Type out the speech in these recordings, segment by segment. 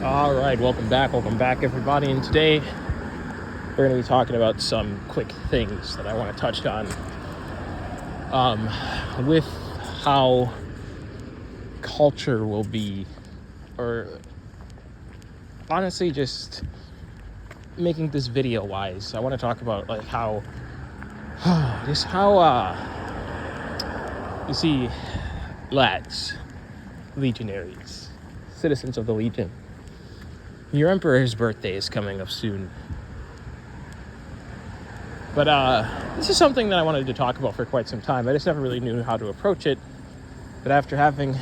All right, welcome back, everybody. And today we're going to be talking about some quick things that I want to touch on with how culture will be, or honestly, just making this video wise. I want to talk about like how, just how you see, lads, legionaries, citizens of the Legion. Your Emperor's birthday is coming up soon. But this is something that I wanted to talk about for quite some time. I just never really knew how to approach it. But after having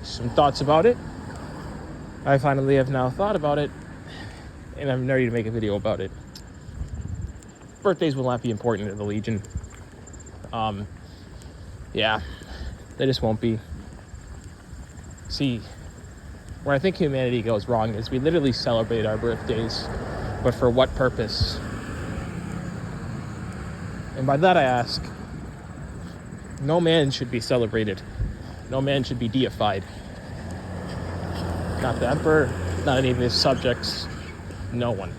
some thoughts about it, I finally have now thought about it, and I'm ready to make a video about it. Birthdays will not be important in the Legion. Yeah, they just won't be. See, where I think humanity goes wrong is we literally celebrate our birthdays, but for what purpose? And by that I ask, no man should be celebrated. No man should be deified. Not the Emperor, not any of his subjects, no one.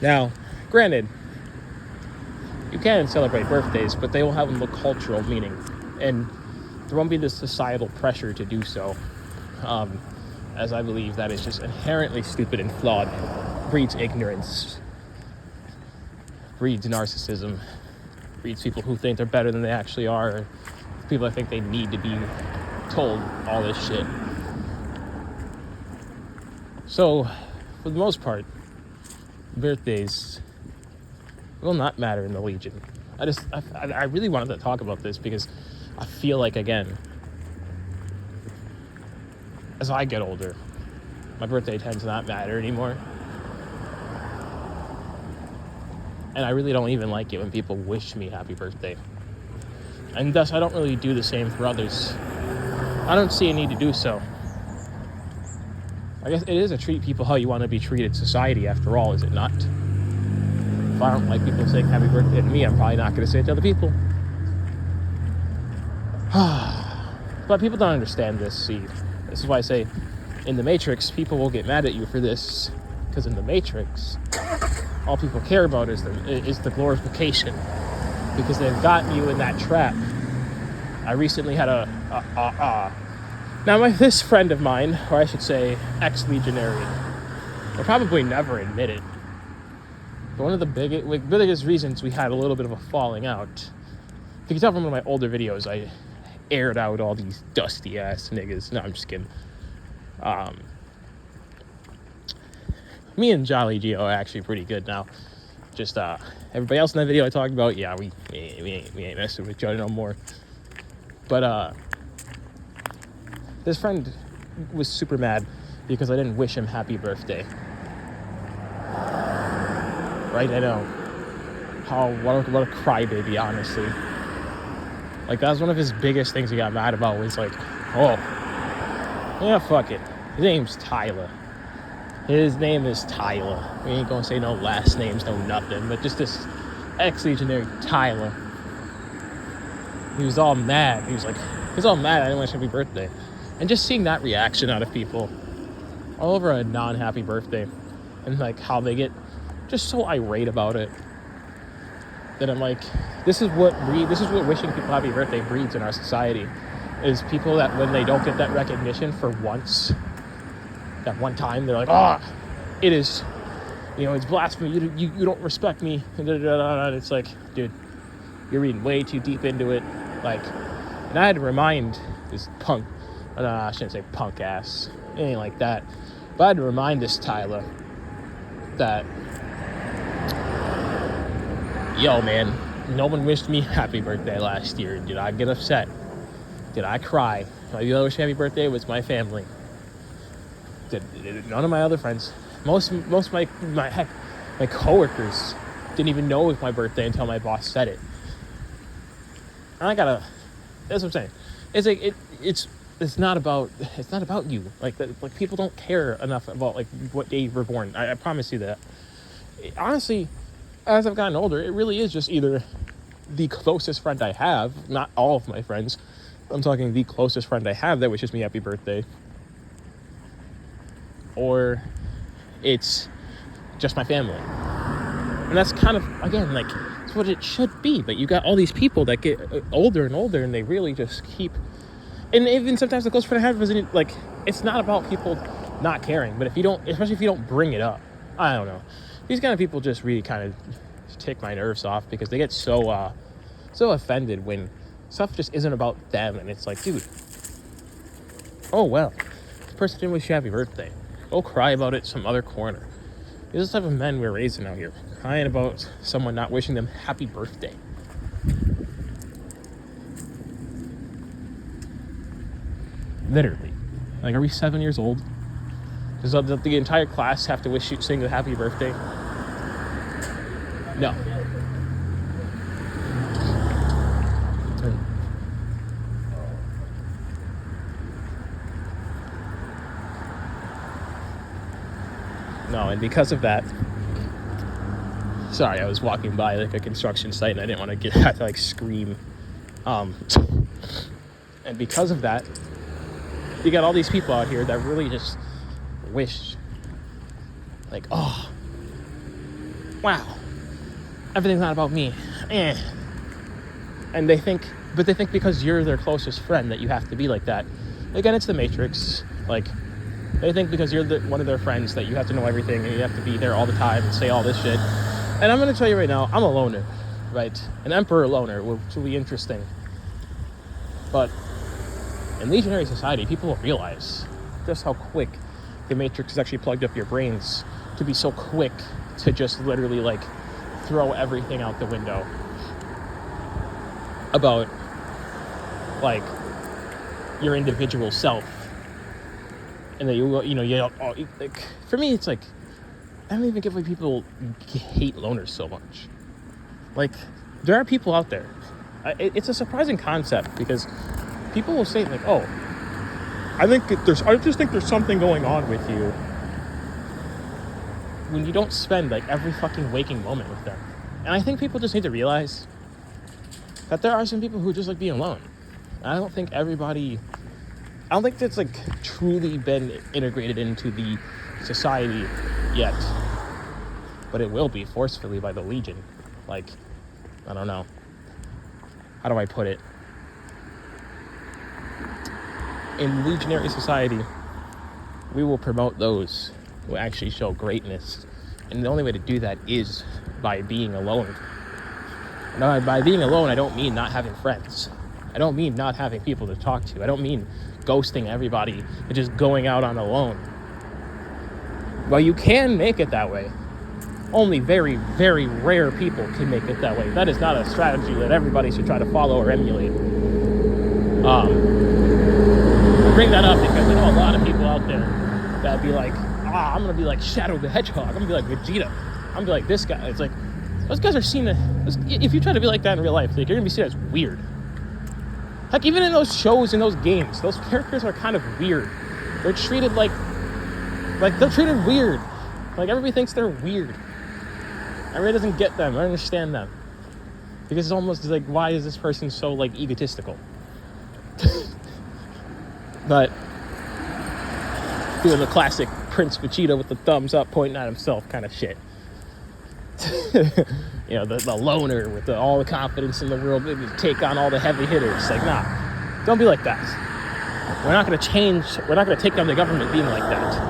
Now, granted, you can celebrate birthdays, but they will have a cultural meaning. And there won't be this societal pressure to do so, as I believe that is just inherently stupid and flawed. Breeds ignorance, breeds narcissism, breeds people who think they're better than they actually are, people that think they need to be told all this shit. So, for the most part, birthdays will not matter in the Legion. I really wanted to talk about this because I feel like, again, as I get older, my birthday tends to not matter anymore. And I really don't even like it when people wish me happy birthday. And thus, I don't really do the same for others. I don't see a need to do so. I guess it is a treat people how you want to be treated society, after all, is it not? If I don't like people saying happy birthday to me, I'm probably not going to say it to other people. But people don't understand this. See, this is why I say, in the Matrix, people will get mad at you for this, because in the Matrix, all people care about is the glorification, because they've gotten you in that trap. I recently had now this friend of mine, or I should say ex-legionary, will probably never admit it, but one of the biggest reasons we had a little bit of a falling out, if you can tell from one of my older videos, I aired out all these dusty ass niggas. No, I'm just kidding. Me and Jolly Geo are actually pretty good now. Just everybody else in that video I talked about, yeah, we ain't messing with each other no more. But this friend was super mad because I didn't wish him happy birthday. Right? I know. What a crybaby, honestly. Like, that was one of his biggest things he got mad about, was like, oh, yeah, fuck it. His name's Tyler. His name is Tyler. We ain't gonna say no last names, no nothing, but just this ex-legionary Tyler. He was all mad. He was all mad I didn't wish him happy birthday. And just seeing that reaction out of people all over a non-happy birthday, and like how they get just so irate about it, that I'm like, this is what wishing people happy birthday breeds in our society, is people that when they don't get that recognition for once, that one time, they're like, it is, it's blasphemy, you don't respect me, and it's like, dude, you're reading way too deep into it. Like, and I had to remind this punk, I shouldn't say punk ass, anything like that, but I had to remind this Tyler that, yo, man, no one wished me happy birthday last year. Did I get upset? Did I cry? The other wish happy birthday was my family. None of my other friends, most of my coworkers didn't even know it was my birthday until my boss said it. And that's what I'm saying. It's like it's not about you. Like people don't care enough about like what day you were born. I promise you that. Honestly, as I've gotten older, it really is just either the closest friend I have, not all of my friends, I'm talking the closest friend I have that wishes me happy birthday. Or it's just my family. And that's kind of, again, like, it's what it should be. But you got all these people that get older and older, and they really just keep... And even sometimes the close friend I have isn't, like, it's not about people not caring. But if you don't, especially if you don't bring it up, I don't know. These kind of people just really kind of take my nerves off, because they get so offended when stuff just isn't about them. And it's like, dude, oh, well, this person didn't wish you happy birthday. Go cry about it some other corner. These are the type of men we're raising out here, crying about someone not wishing them happy birthday. Literally. Like, are we 7 years old? Does the entire class have to sing a happy birthday? No. No, and because of that, sorry, I was walking by like a construction site and I didn't want to have to like scream. And because of that, you got all these people out here that really just wish, like, oh, wow, everything's not about me. And they think because you're their closest friend that you have to be like that. Again, it's the Matrix. Like, they think because you're one of their friends that you have to know everything and you have to be there all the time and say all this shit. And I'm going to tell you right now, I'm a loner, right? An emperor loner, which will be interesting. But in legionary society, people will realize just how quick the Matrix has actually plugged up your brains to be so quick to just literally like throw everything out the window about like your individual self. And that you like, for me, it's like, I don't even get why people hate loners so much. Like, there are people out there. It's a surprising concept, because people will say like, oh, I just think there's something going on with you when you don't spend like every fucking waking moment with them. And I think people just need to realize that there are some people who just like being alone. I don't think that's like truly been integrated into the society yet, but it will be forcefully by the Legion. Like, I don't know, how do I put it? In legionary society, we will promote those who actually show greatness, and the only way to do that is by being alone. Now, by being alone, I don't mean not having friends. I don't mean not having people to talk to. I don't mean ghosting everybody and just going out on alone. Well, you can make it that way. Only very, very rare people can make it that way. That is not a strategy that everybody should try to follow or emulate. I bring that up because I know a lot of people out there that be like, I'm going to be like Shadow the Hedgehog. I'm going to be like Vegeta. I'm going to be like this guy. It's like, those guys are seen as, if you try to be like that in real life, like, you're going to be seen as weird. Like, even in those shows, in those games, those characters are kind of weird. They're treated like they're treated weird. Like, everybody thinks they're weird. Everybody doesn't get them, I understand them. Because it's almost like, why is this person so, like, egotistical? But doing the classic Prince Vegeta with the thumbs up pointing at himself kind of shit. You know, the loner with all the confidence in the world, maybe take on all the heavy hitters. Like, nah, don't be like that. We're not going to take down the government being like that.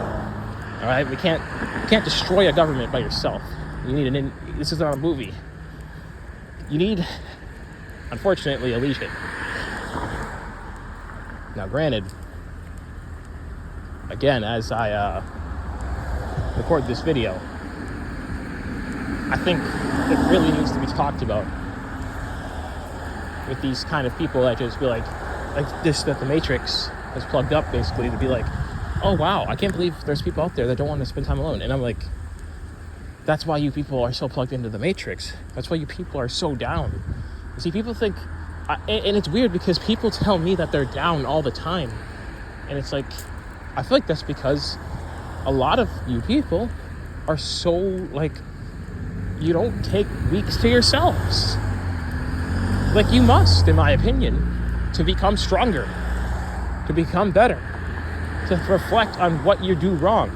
All right, we can't destroy a government by yourself. You need this is not a movie. You need, unfortunately, a legion. Now, granted, again, as I record this video, I think it really needs to be talked about with these kind of people that just be like this, that the Matrix has plugged up, basically, to be like, oh wow, I can't believe there's people out there that don't want to spend time alone. And I'm like, that's why you people are so plugged into the Matrix. That's why you people are so down. You see, people think, and it's weird because people tell me that they're down all the time. And it's like, I feel like that's because a lot of you people are so, like, you don't take weeks to yourselves. Like, you must, in my opinion, to become stronger, to become better, to reflect on what you do wrong.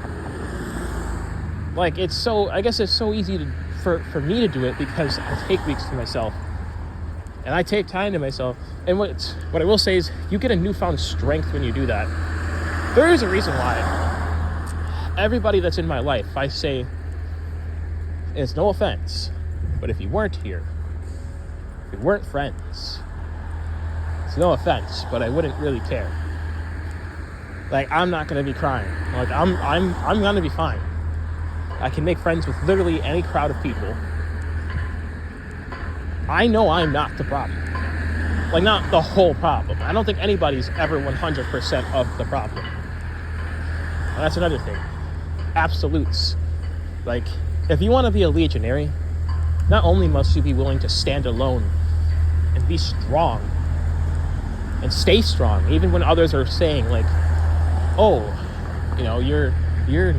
Like, I guess it's so easy for me to do it because I take weeks to myself and I take time to myself. And what I will say is, you get a newfound strength when you do that. There is a reason why everybody that's in my life, I say, it's no offense, but if you weren't here, if we weren't friends, it's no offense, but I wouldn't really care. Like, I'm not gonna be crying. Like, I'm gonna be fine. I can make friends with literally any crowd of people. I know I'm not the problem. Like, not the whole problem. I don't think anybody's ever 100% of the problem. And that's another thing. Absolutes. Like, if you want to be a legionary, not only must you be willing to stand alone and be strong and stay strong, even when others are saying, like, oh, you know, you're being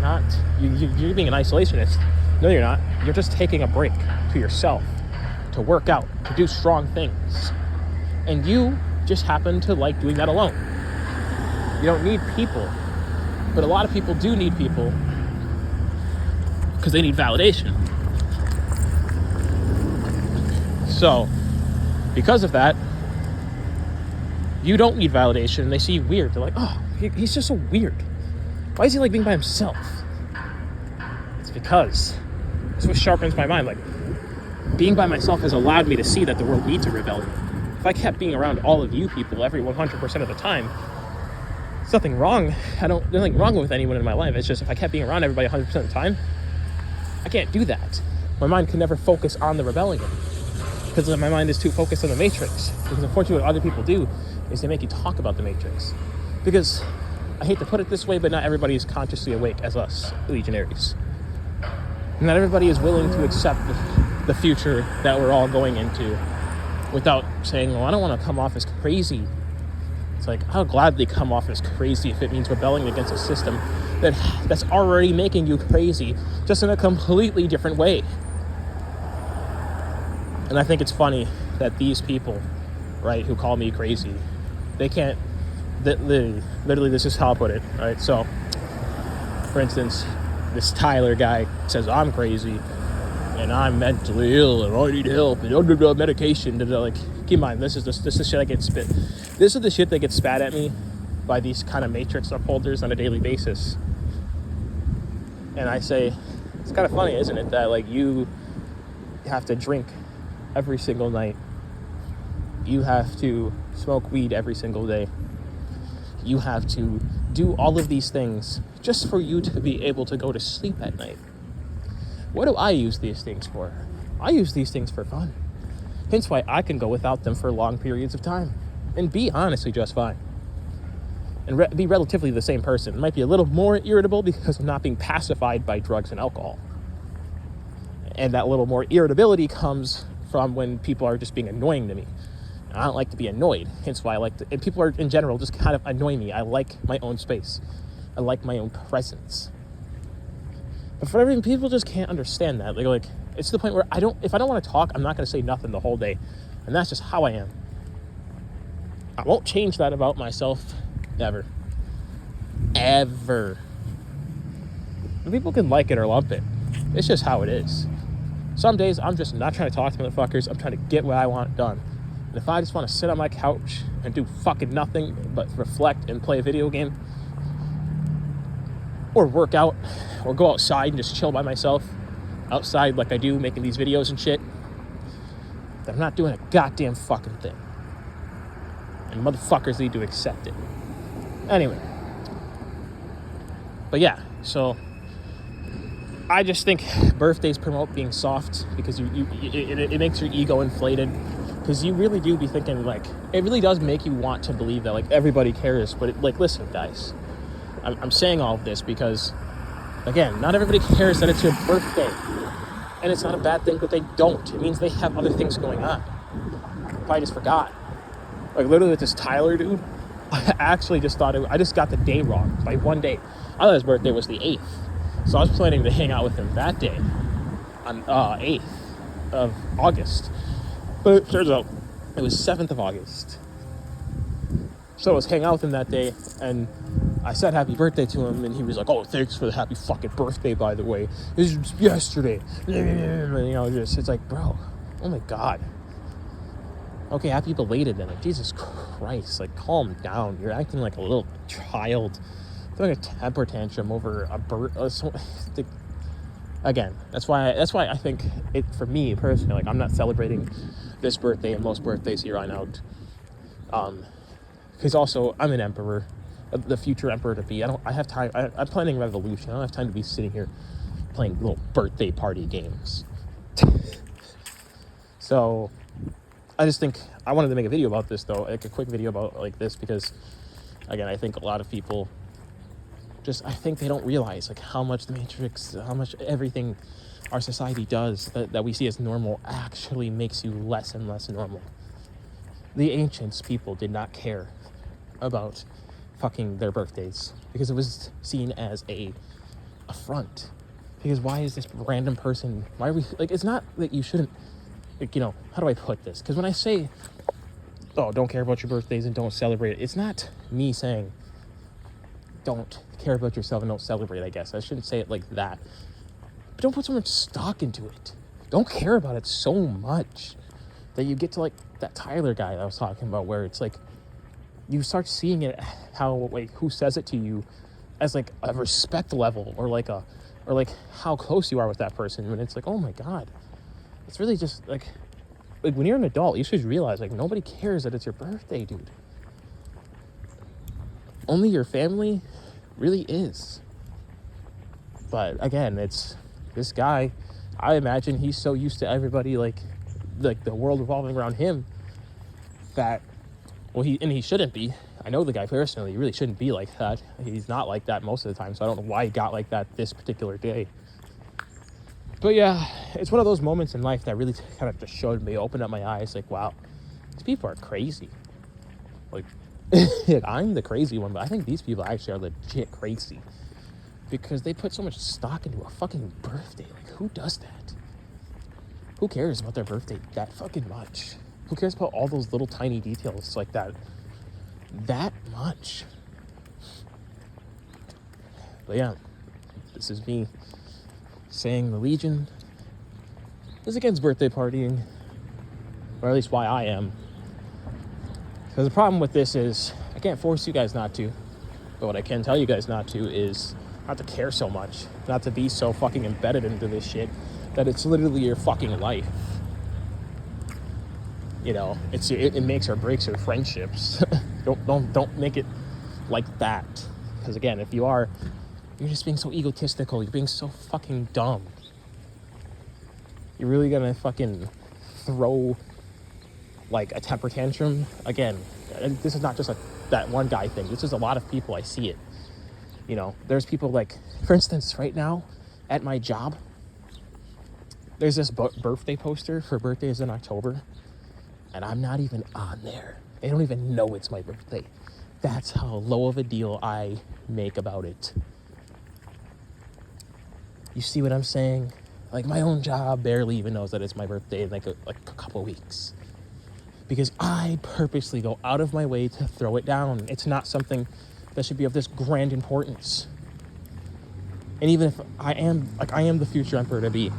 an isolationist. No, you're not. You're just taking a break to yourself, to work out, to do strong things. And you just happen to like doing that alone. You don't need people. But a lot of people do need people because they need validation. So, because of that, you don't need validation, and they see you weird. They're like, oh, he's just so weird. Why is he like being by himself? It's because it's what sharpens my mind. Like, being by myself has allowed me to see that the world needs a rebellion. If I kept being around all of you people every 100% of the time, there's nothing wrong. There's nothing wrong with anyone in my life. It's just, if I kept being around everybody 100% of the time, I can't do that. My mind can never focus on the rebellion because my mind is too focused on the matrix. Because unfortunately what other people do is they make you talk about the matrix. Because, I hate to put it this way, but not everybody is consciously awake as us, legionaries. Not everybody is willing to accept the future that we're all going into without saying, well, I don't want to come off as crazy. It's like, I'll gladly come off as crazy if it means rebelling against a system that's already making you crazy, just in a completely different way. And I think it's funny that these people, right, who call me crazy, they can't, literally this is how I'll put it, right? So, for instance, this Tyler guy says I'm crazy and I'm mentally ill and I need help and under medication. Like, keep in mind, this is the shit I get spit. This is the shit that gets spat at me by these kind of matrix upholders on a daily basis. And I say, it's kind of funny, isn't it, that like you have to drink every single night. You have to smoke weed every single day. You have to do all of these things just for you to be able to go to sleep at night. What do I use these things for? I use these things for fun. Hence why I can go without them for long periods of time and be honestly just fine. And be relatively the same person. It might be a little more irritable because I'm not being pacified by drugs and alcohol. And that little more irritability comes from when people are just being annoying to me. And I don't like to be annoyed. Hence why I like to, and people are in general just kind of annoy me. I like my own space. I like my own presence. But for everything, people just can't understand that. Like, it's to the point where if I don't want to talk, I'm not going to say nothing the whole day. And that's just how I am. I won't change that about myself, ever. Ever. And people can like it or lump it. It's just how it is. Some days, I'm just not trying to talk to motherfuckers. I'm trying to get what I want done. And if I just want to sit on my couch and do fucking nothing but reflect and play a video game, or work out, or go outside and just chill by myself, outside like I do, making these videos and shit, then I'm not doing a goddamn fucking thing. And motherfuckers need to accept it. Anyway. But yeah, so I just think birthdays promote being soft because it makes your ego inflated. Because you really do be thinking, like, it really does make you want to believe that, like, everybody cares. But, listen, guys, I'm saying all of this because, again, not everybody cares that it's your birthday. And it's not a bad thing that they don't. It means they have other things going on. I just forgot. Like, literally with this Tyler dude, I actually just thought, I just got the day wrong by one day. I thought his birthday was the 8th. So I was planning to hang out with him that day on 8th of August. But it turns out it was 7th of August. So I was hanging out with him that day, and I said happy birthday to him, and he was like, oh, thanks for the happy fucking birthday, by the way. This was yesterday. And, it's like, bro, oh my God. Okay, happy belated then. Like, Jesus Christ, like, calm down. You're acting like a little child. Throwing a temper tantrum over a birthday. Again, that's why I think it, for me personally, like, I'm not celebrating this birthday and most birthdays here on out. Because also, I'm an emperor, the future emperor to be. I have time. I'm planning revolution. I don't have time to be sitting here playing little birthday party games. So, I just think I wanted to make a video about this, though, like a quick video about like this, because, again, I think a lot of people I think they don't realize like how much the Matrix, how much everything our society does that we see as normal actually makes you less and less normal. The ancients people did not care about fucking their birthdays because it was seen as a affront. Because why is this random person, why are we, like, it's not that you shouldn't, like, how do I put this? Because when I say, oh, don't care about your birthdays and don't celebrate it, it's not me saying don't care about yourself and don't celebrate, I guess. I shouldn't say it like that. But don't put so much stock into it. Don't care about it so much that you get to, like, that Tyler guy that I was talking about, where it's like you start seeing it how, like, who says it to you as like a respect level or like how close you are with that person, when it's like, oh my God, it's really just like when you're an adult, you should realize like nobody cares that it's your birthday, dude. Only your family really is. But again, it's this guy, I imagine he's so used to everybody like the world revolving around him that, well, he shouldn't be. I know the guy personally, he really shouldn't be like that. He's not like that most of the time, so I don't know why he got like that this particular day. But yeah, it's one of those moments in life that really kind of just showed me, opened up my eyes, like, wow, these people are crazy. Like, I'm the crazy one, but I think these people actually are legit crazy because they put so much stock into a fucking birthday. Like, who does that? Who cares about their birthday that fucking much? Who cares about all those little tiny details like that much? But yeah, this is me saying the Legion is against birthday partying, or at least why I am. Because the problem with this is I can't force you guys not to, but what I can tell you guys not to is not to care so much, not to be so fucking embedded into this shit that it's literally your fucking life. It makes or breaks your friendships. Don't make it like that. Because again, if you are, you're just being so egotistical. You're being so fucking dumb. You're really gonna fucking throw like a temper tantrum. Again, this is not just that one guy thing. This is a lot of people. I see it. There's people like, for instance, right now at my job, there's this birthday poster for birthdays in October, and I'm not even on there. They don't even know it's my birthday. That's how low of a deal I make about it. You see what I'm saying? Like, my own job barely even knows that it's my birthday in like a couple weeks. Because I purposely go out of my way to throw it down. It's not something that should be of this grand importance. And even if I am the future emperor to be,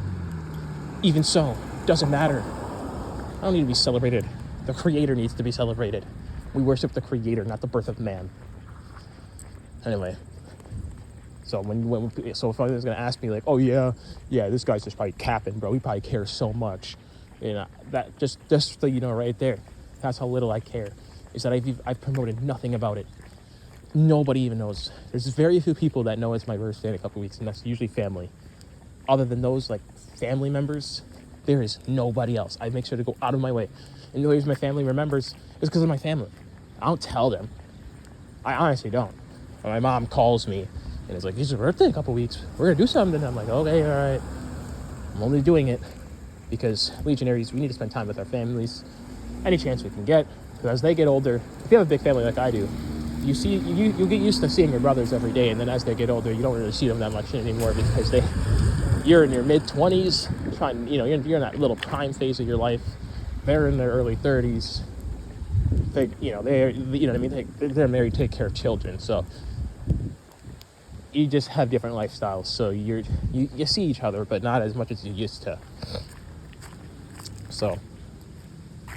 even so, doesn't matter. I don't need to be celebrated. The creator needs to be celebrated. We worship the creator, not the birth of man. Anyway, so if I was gonna ask me like, oh yeah, this guy's just probably capping, bro. He probably cares so much. That just so you know right there, that's how little I care. Is that I've promoted nothing about it. Nobody even knows. There's very few people that know it's my birthday in a couple weeks, and that's usually family. Other than those like family members, there is nobody else. I make sure to go out of my way. And the reason my family remembers is because of my family. I don't tell them. I honestly don't. When my mom calls me and is like, it's your birthday in a couple weeks, we're gonna do something. I'm like, okay, all right. I'm only doing it because Legionaries, we need to spend time with our families any chance we can get. Because as they get older, if you have a big family like I do, you get used to seeing your brothers every day, and then as they get older, you don't really see them that much anymore because you're in your mid-20s, you're in that little prime phase of your life. They're in their early 30s. they, they're, you know what I mean? They're married, take care of children. So you just have different lifestyles. So you see each other, but not as much as you used to. So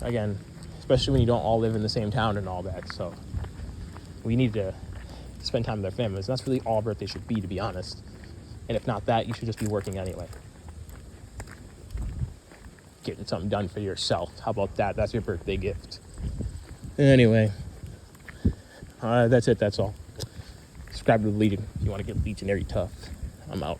again, especially when you don't all live in the same town and all that. So we need to spend time with our families. And that's really all birthday should be, to be honest. And if not that, you should just be working anyway. Getting something done for yourself. How about that? That's your birthday gift. Anyway, that's it. That's all. Subscribe to the Legion if you want to get legionary tough. I'm out.